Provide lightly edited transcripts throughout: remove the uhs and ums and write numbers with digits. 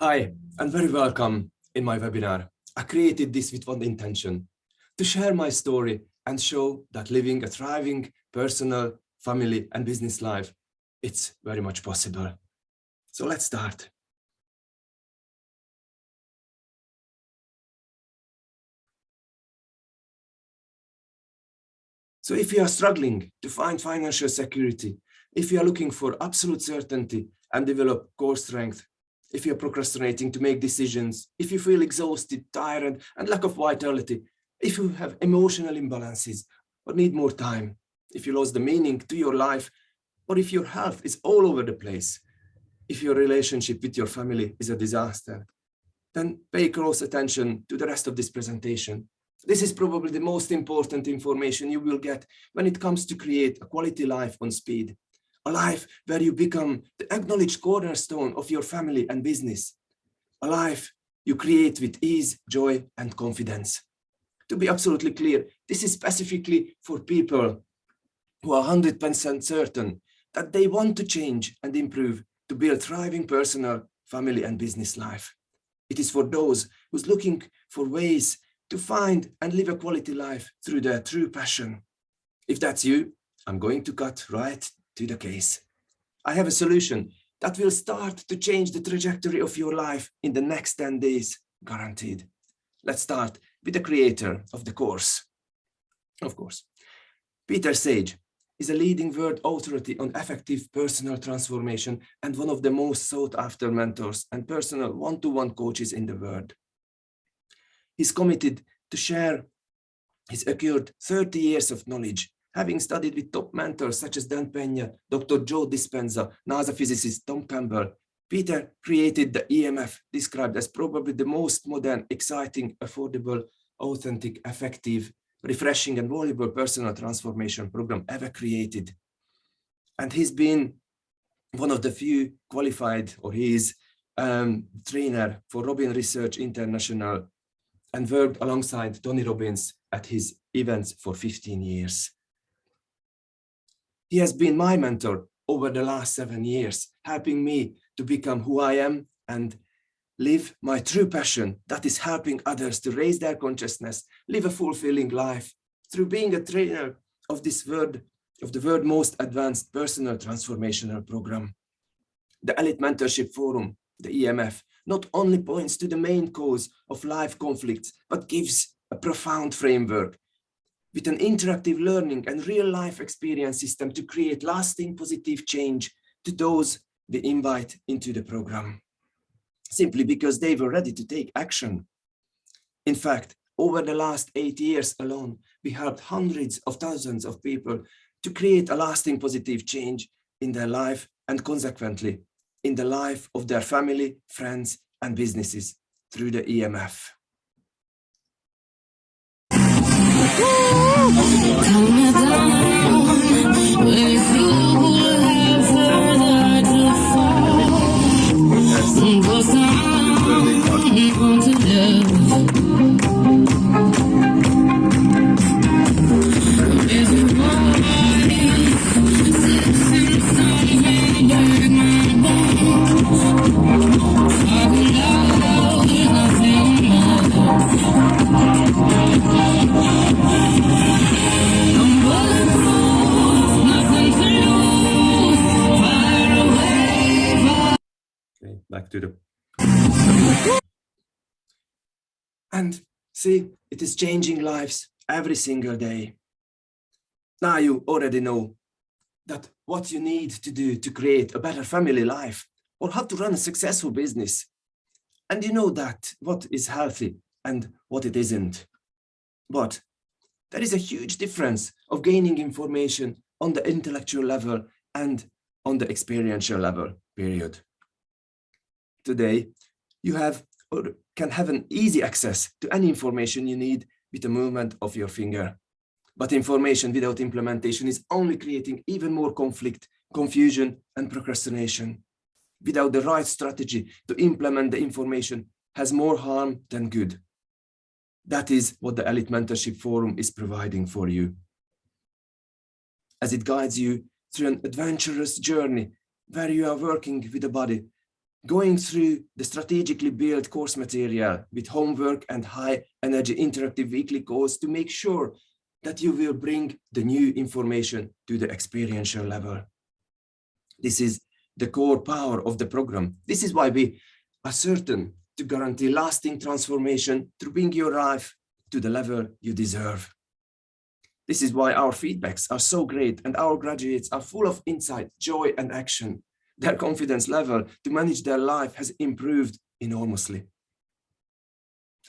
Hi, and very welcome in my webinar. I created this with one intention, to share my story and show that living a thriving personal, family, and business life, it's very much possible. So let's start. So if you are struggling to find financial security, if you are looking for absolute certainty and develop core strength, if you're procrastinating to make decisions, if you feel exhausted, tired, and lack of vitality, if you have emotional imbalances or need more time, if you lost the meaning to your life, or if your health is all over the place, if your relationship with your family is a disaster, then pay close attention to the rest of this presentation. This is probably the most important information you will get when it comes to create a quality life on speed. A life where you become the acknowledged cornerstone of your family and business. A life you create with ease, joy, and confidence. To be absolutely clear, this is specifically for people who are 100% certain that they want to change and improve to build thriving personal, family, and business life. It is for those who's looking for ways to find and live a quality life through their true passion. If that's you, I'm going to cut right to the case. I have a solution that will start to change the trajectory of your life in the next 10 days, guaranteed. Let's start with the creator of the course. Of course, Peter Sage is a leading world authority on effective personal transformation and one of the most sought after mentors and personal one-to-one coaches in the world. He's committed to share his acquired 30 years of knowledge, having studied with top mentors such as Dan Pena, Dr. Joe Dispenza, NASA physicist Tom Campbell. Peter created the EMF, described as probably the most modern, exciting, affordable, authentic, effective, refreshing, and valuable personal transformation program ever created. And he's been one of the few qualified, or he is trainer for Robin Research International and worked alongside Tony Robbins at his events for 15 years. He has been my mentor over the last 7 years, helping me to become who I am and live my true passion, that is helping others to raise their consciousness, live a fulfilling life through being a trainer of this world, of the world's most advanced personal transformational program. The Elite Mentorship Forum, the EMF, not only points to the main cause of life conflicts, but gives a profound framework with an interactive learning and real-life experience system to create lasting positive change to those we invite into the program, simply because they were ready to take action. In fact, over the last 8 years alone, we helped hundreds of thousands of people to create a lasting positive change in their life and consequently in the life of their family, friends, and businesses through the EMF. Okay, back to the... And see, it is changing lives every single day. Now you already know that what you need to do to create a better family life or how to run a successful business. And you know that what is healthy and what it isn't. But there is a huge difference of gaining information on the intellectual level and on the experiential level, period. Today, you have or can have an easy access to any information you need with a movement of your finger. But information without implementation is only creating even more conflict, confusion, and procrastination. Without the right strategy to implement the information has more harm than good. That is what the Elite Mentorship Forum is providing for you, as it guides you through an adventurous journey where you are working with the body, going through the strategically built course material with homework and high energy interactive weekly calls to make sure that you will bring the new information to the experiential level. This is the core power of the program. This is why we are certain to guarantee lasting transformation to bring your life to the level you deserve. This is why our feedbacks are so great and our graduates are full of insight, joy, and action. Their confidence level to manage their life has improved enormously.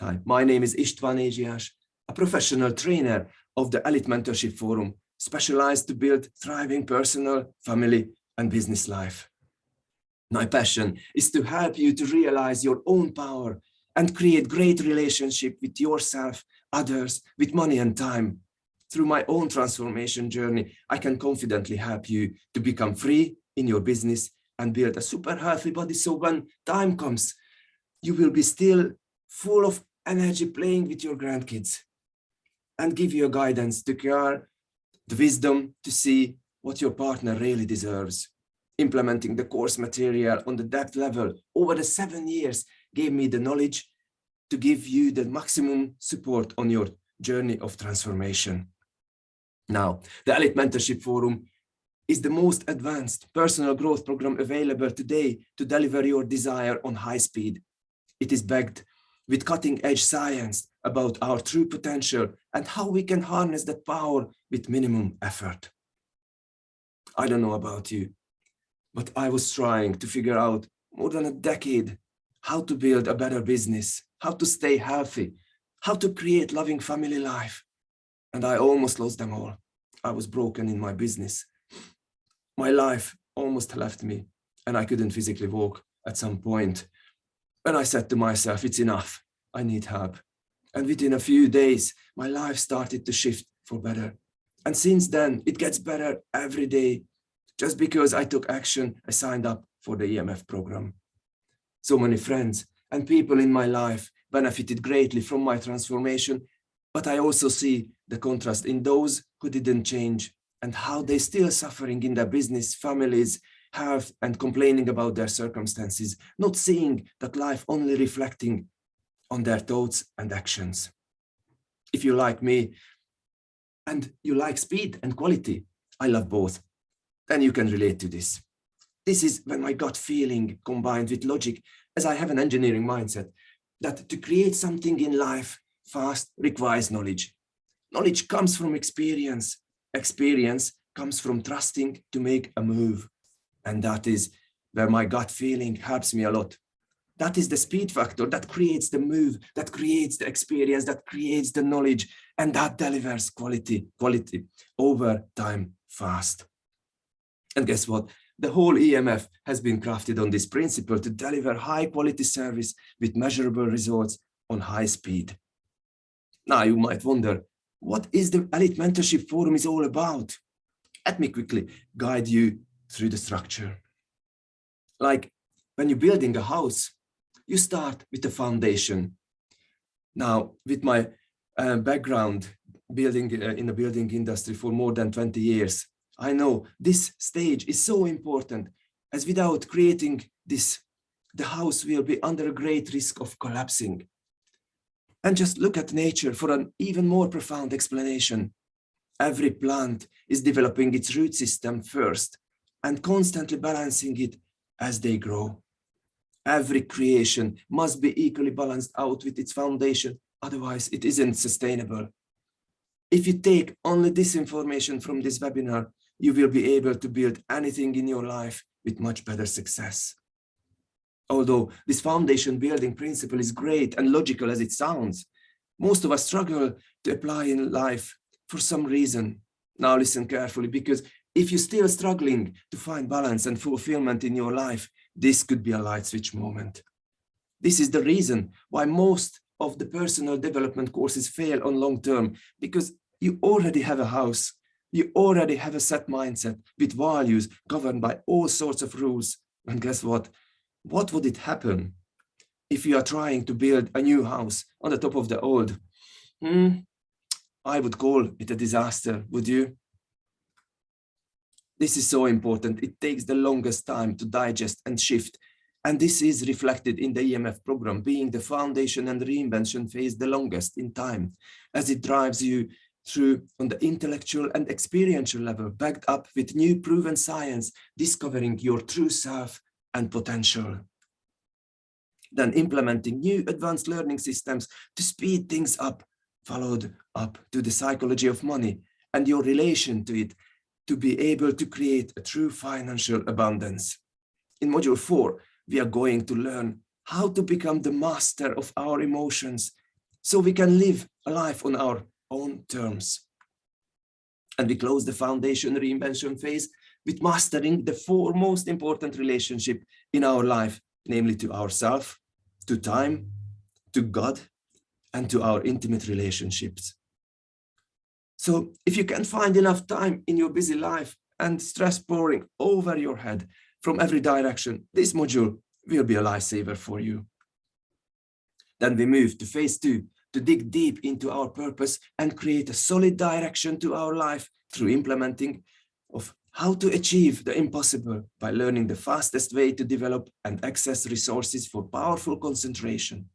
Hi, my name is István Ézsiás, a professional trainer of the Elite Mentorship Forum, specialized to build thriving personal, family, and business life. My passion is to help you to realize your own power and create great relationship with yourself, others, with money and time. Through my own transformation journey, I can confidently help you to become free in your business and build a super healthy body. So when time comes, you will be still full of energy playing with your grandkids, and give you guidance to care, the wisdom to see what your partner really deserves. Implementing the course material on the depth level over the 7 years gave me the knowledge to give you the maximum support on your journey of transformation. Now, the Elite Mentorship Forum is the most advanced personal growth program available today to deliver your desire on high speed. It is backed with cutting-edge science about our true potential and how we can harness that power with minimum effort. I don't know about you, but I was trying to figure out more than a decade how to build a better business, how to stay healthy, how to create loving family life. And I almost lost them all. I was broken in my business. My life almost left me and I couldn't physically walk at some point. And I said to myself, it's enough, I need help. And within a few days, my life started to shift for better. And since then, it gets better every day. Just because I took action, I signed up for the EMF program. So many friends and people in my life benefited greatly from my transformation, but I also see the contrast in those who didn't change and how they're still suffering in their business, families, health, and complaining about their circumstances, not seeing that life only reflecting on their thoughts and actions. If you like me and you like speed and quality, I love both, then you can relate to this. This is when my gut feeling combined with logic, as I have an engineering mindset, that to create something in life fast requires knowledge. Knowledge comes from experience. Experience comes from trusting to make a move. And that is where my gut feeling helps me a lot. That is the speed factor that creates the move, that creates the experience, that creates the knowledge, and that delivers quality over time fast. And guess what? The whole EMF has been crafted on this principle to deliver high quality service with measurable results on high speed. Now you might wonder, what is the Elite Mentorship Forum is all about? Let me quickly guide you through the structure. Like when you're building a house, you start with the foundation. Now, with my background building in the building industry for more than 20 years, I know this stage is so important, as without creating this, the house will be under a great risk of collapsing. And just look at nature for an even more profound explanation. Every plant is developing its root system first and constantly balancing it as they grow. Every creation must be equally balanced out with its foundation, otherwise it isn't sustainable. If you take only this information from this webinar, you will be able to build anything in your life with much better success. Although this foundation building principle is great and logical as it sounds, most of us struggle to apply in life for some reason. Now listen carefully, because if you're still struggling to find balance and fulfillment in your life, this could be a light switch moment. This is the reason why most of the personal development courses fail on long term, because you already have a house. You already have a set mindset with values governed by all sorts of rules. And guess what? What would it happen if you are trying to build a new house on the top of the old? I would call it a disaster, would you? This is so important. It takes the longest time to digest and shift. And this is reflected in the EMF program, being the foundation and reinvention phase the longest in time, as it drives you through on the intellectual and experiential level, backed up with new proven science, discovering your true self and potential. Then implementing new advanced learning systems to speed things up, followed up to the psychology of money and your relation to it, to be able to create a true financial abundance. In module 4, we are going to learn how to become the master of our emotions so we can live a life on our own terms. And we close the foundation reinvention phase with mastering the 4 most important relationships in our life, namely to ourselves, to time, to God, and to our intimate relationships. So if you can find enough time in your busy life and stress pouring over your head from every direction, this module will be a lifesaver for you. Then we move to phase 2, to dig deep into our purpose and create a solid direction to our life through implementing of how to achieve the impossible by learning the fastest way to develop and access resources for powerful concentration.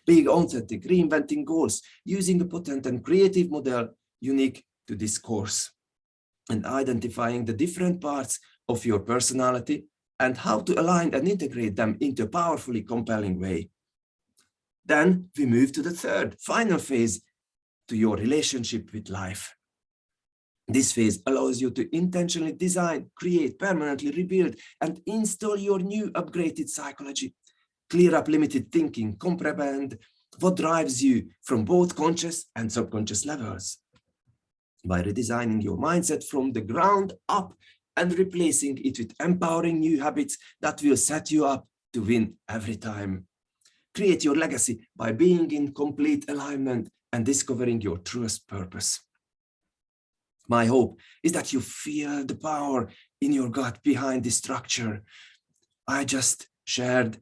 Being authentic, reinventing goals, using a potent and creative model unique to this course, and identifying the different parts of your personality and how to align and integrate them into a powerfully compelling way. Then we move to the 3rd, final phase, to your relationship with life. This phase allows you to intentionally design, create, permanently rebuild, and install your new upgraded psychology. Clear up limited thinking, comprehend what drives you from both conscious and subconscious levels. By redesigning your mindset from the ground up and replacing it with empowering new habits that will set you up to win every time. Create your legacy by being in complete alignment and discovering your truest purpose. My hope is that you feel the power in your gut behind this structure I just shared,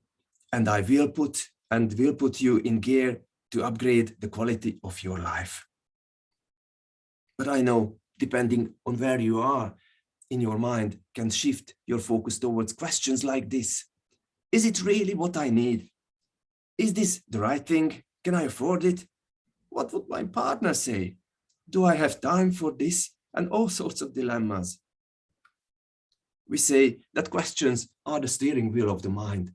and I will put you in gear to upgrade the quality of your life. But I know, depending on where you are in your mind, can shift your focus towards questions like this. Is it really what I need? Is this the right thing? Can I afford it? What would my partner say? Do I have time for this? And all sorts of dilemmas. We say that questions are the steering wheel of the mind.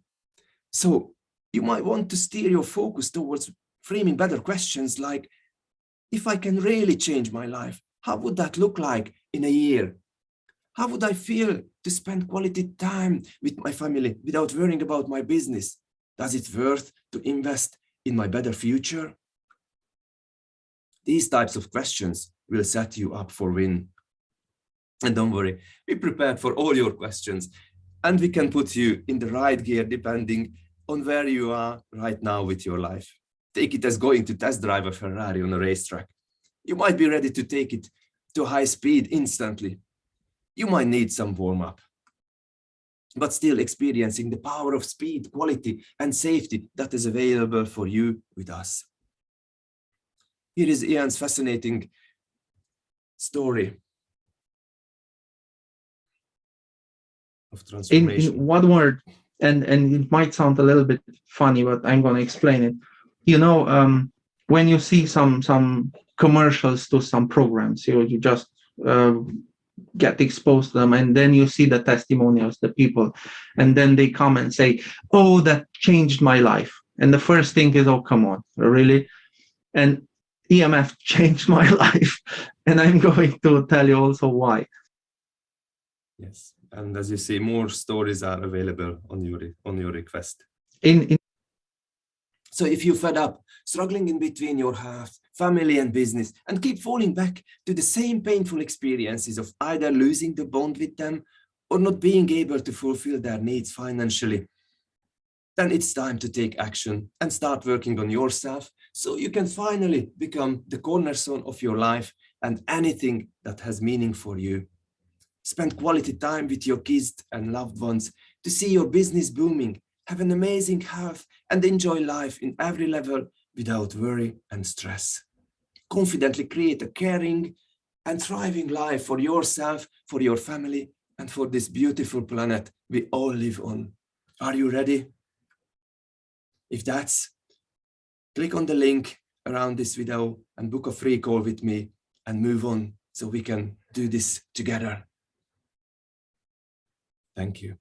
So you might want to steer your focus towards framing better questions like, if I can really change my life, how would that look like in a year? How would I feel to spend quality time with my family without worrying about my business? Does it worth to invest in my better future? These types of questions will set you up for win. And don't worry, be prepared for all your questions, and we can put you in the right gear depending on where you are right now with your life. Take it as going to test drive a Ferrari on a racetrack. You might be ready to take it to high speed instantly. You might need some warm-up, but still experiencing the power of speed, quality, and safety that is available for you with us. Here is Ian's fascinating story of transformation. In one word, and it might sound a little bit funny, but I'm going to explain it. You know, when you see some commercials to some programs, you just get exposed to them, and then you see the testimonials, the people, and then they come and say, oh, that changed my life. And the first thing is, oh, come on, really? And EMF changed my life. And I'm going to tell you also why. Yes. And as you see, more stories are available on your request. So if you're fed up, struggling in between your health, family, and business, and keep falling back to the same painful experiences of either losing the bond with them or not being able to fulfill their needs financially, then it's time to take action and start working on yourself so you can finally become the cornerstone of your life and anything that has meaning for you. Spend quality time with your kids and loved ones to see your business booming, have an amazing health, and enjoy life in every level without worry and stress. Confidently create a caring and thriving life for yourself, for your family, and for this beautiful planet we all live on. Are you ready? If that's, click on the link around this video and book a free call with me and move on so we can do this together. Thank you.